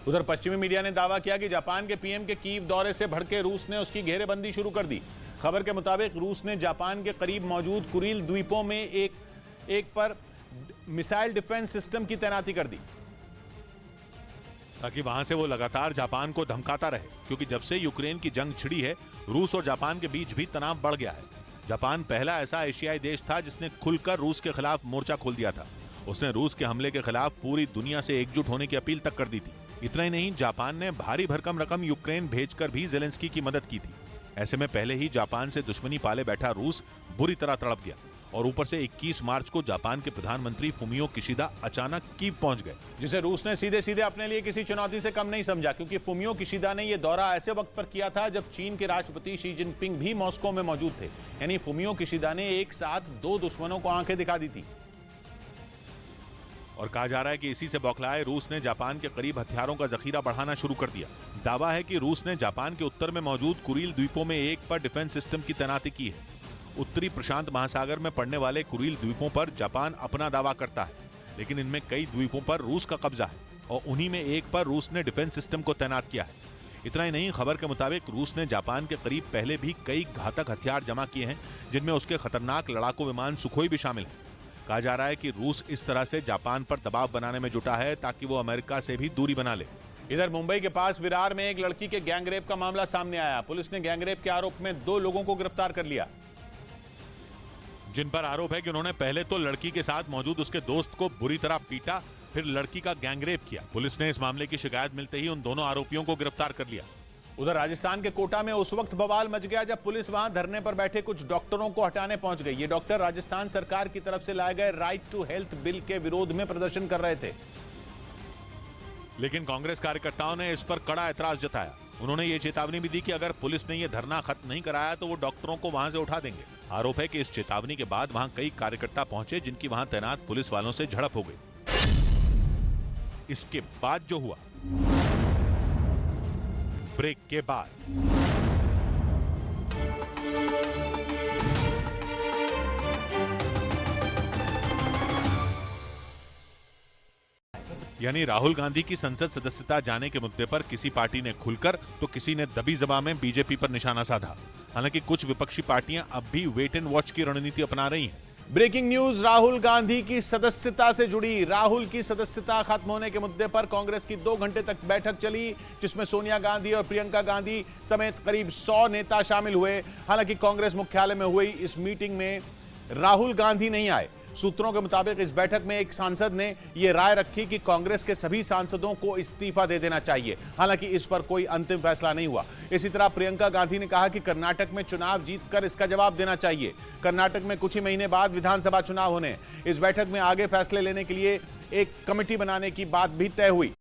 उधर पश्चिमी मीडिया ने दावा किया कि जापान के पीएम के कीव दौरे से भड़के रूस ने उसकी घेरेबंदी शुरू कर दी। खबर के मुताबिक रूस ने जापान के करीब मौजूद कुरिल द्वीपों में एक पर मिसाइल डिफेंस सिस्टम की तैनाती कर दी ताकि वहां से वो लगातार जापान को धमकाता रहे, क्योंकि जब से यूक्रेन की जंग छिड़ी है रूस और जापान के बीच भी तनाव बढ़ गया है। जापान पहला ऐसा एशियाई देश था जिसने खुलकर रूस के खिलाफ मोर्चा खोल दिया था। उसने रूस के हमले के खिलाफ पूरी दुनिया से एकजुट होने की अपील तक कर दी थी। इतना ही नहीं, जापान ने भारी भरकम रकम यूक्रेन भेजकर भी जेलेंस्की की मदद की थी। ऐसे में पहले ही जापान से दुश्मनी पाले बैठा रूस बुरी तरह तड़प गया और ऊपर से 21 मार्च को जापान के प्रधानमंत्री फुमियो किशिदा अचानक कीव पहुंच गए, जिसे रूस ने सीधे सीधे अपने लिए किसी चुनौती से कम नहीं समझा, क्योंकि फुमियो किशिदा ने यह दौरा ऐसे वक्त पर किया था जब चीन के राष्ट्रपति शी जिनपिंग भी मॉस्को में मौजूद थे। यानी फुमियो किशिदा ने एक साथ दो दुश्मनों को आंखें दिखा दी थी। और कहा जा रहा है कि इसी से बौखलाए रूस ने जापान के करीब हथियारों का जखीरा बढ़ाना शुरू कर दिया। दावा है कि रूस ने जापान के उत्तर में मौजूद कुरिल द्वीपों में एक पर डिफेंस सिस्टम की तैनाती की है। उत्तरी प्रशांत महासागर में पड़ने वाले कुरिल द्वीपों पर जापान अपना दावा करता है, लेकिन इनमें कई द्वीपों पर रूस का कब्जा है और उन्हीं में एक पर रूस ने डिफेंस सिस्टम को तैनात किया है। इतना ही नहीं, खबर के मुताबिक रूस ने जापान के करीब पहले भी कई घातक हथियार जमा किए हैं, जिनमें उसके खतरनाक लड़ाकू विमान सुखोई भी शामिल है। कहा जा रहा है कि रूस इस तरह से जापान पर दबाव बनाने में जुटा है ताकि वो अमेरिका से भी दूरी बना ले। इधर मुंबई के पास विरार में एक लड़की के गैंगरेप का मामला सामने आया। पुलिस ने गैंगरेप के आरोप में 2 लोगों को गिरफ्तार कर लिया, जिन पर आरोप है कि उन्होंने पहले तो लड़की के साथ मौजूद उसके दोस्त को बुरी तरह पीटा, फिर लड़की का गैंगरेप किया। पुलिस ने इस मामले की शिकायत मिलते ही उन दोनों आरोपियों को गिरफ्तार कर लिया। उधर राजस्थान के कोटा में उस वक्त बवाल मच गया जब पुलिस वहां धरने पर बैठे कुछ डॉक्टरों को हटाने पहुंच गई। ये डॉक्टर राजस्थान सरकार की तरफ से लाए गए राइट टू हेल्थ बिल के विरोध में प्रदर्शन कर रहे थे, लेकिन कांग्रेस कार्यकर्ताओं ने इस पर कड़ा ऐतराज जताया। उन्होंने ये चेतावनी भी दी कि अगर पुलिस ने ये धरना खत्म नहीं कराया तो वो डॉक्टरों को वहां से उठा देंगे। आरोप है कि इस चेतावनी के बाद वहां कई कार्यकर्ता पहुंचे, जिनकी वहां तैनात पुलिस वालों से झड़प हो गई। इसके बाद जो हुआ, ब्रेक के बाद यानी राहुल गांधी की संसद सदस्यता जाने के मुद्दे पर किसी पार्टी ने खुलकर तो किसी ने दबी जबान में बीजेपी पर निशाना साधा। हालांकि कुछ विपक्षी पार्टियां अब भी वेट एंड वॉच की रणनीति अपना रही हैं। ब्रेकिंग न्यूज राहुल गांधी की सदस्यता से जुड़ी। राहुल की सदस्यता खत्म होने के मुद्दे पर कांग्रेस की 2 घंटे तक बैठक चली, जिसमें सोनिया गांधी और प्रियंका गांधी समेत करीब 100 नेता शामिल हुए। हालांकि कांग्रेस मुख्यालय में हुई इस मीटिंग में राहुल गांधी नहीं आए। सूत्रों के मुताबिक इस बैठक में एक सांसद ने यह राय रखी कि कांग्रेस के सभी सांसदों को इस्तीफा दे देना चाहिए। हालांकि इस पर कोई अंतिम फैसला नहीं हुआ। इसी तरह प्रियंका गांधी ने कहा कि कर्नाटक में चुनाव जीतकर इसका जवाब देना चाहिए। कर्नाटक में कुछ ही महीने बाद विधानसभा चुनाव होने। इस बैठक में आगे फैसले लेने के लिए एक कमेटी बनाने की बात भी तय हुई।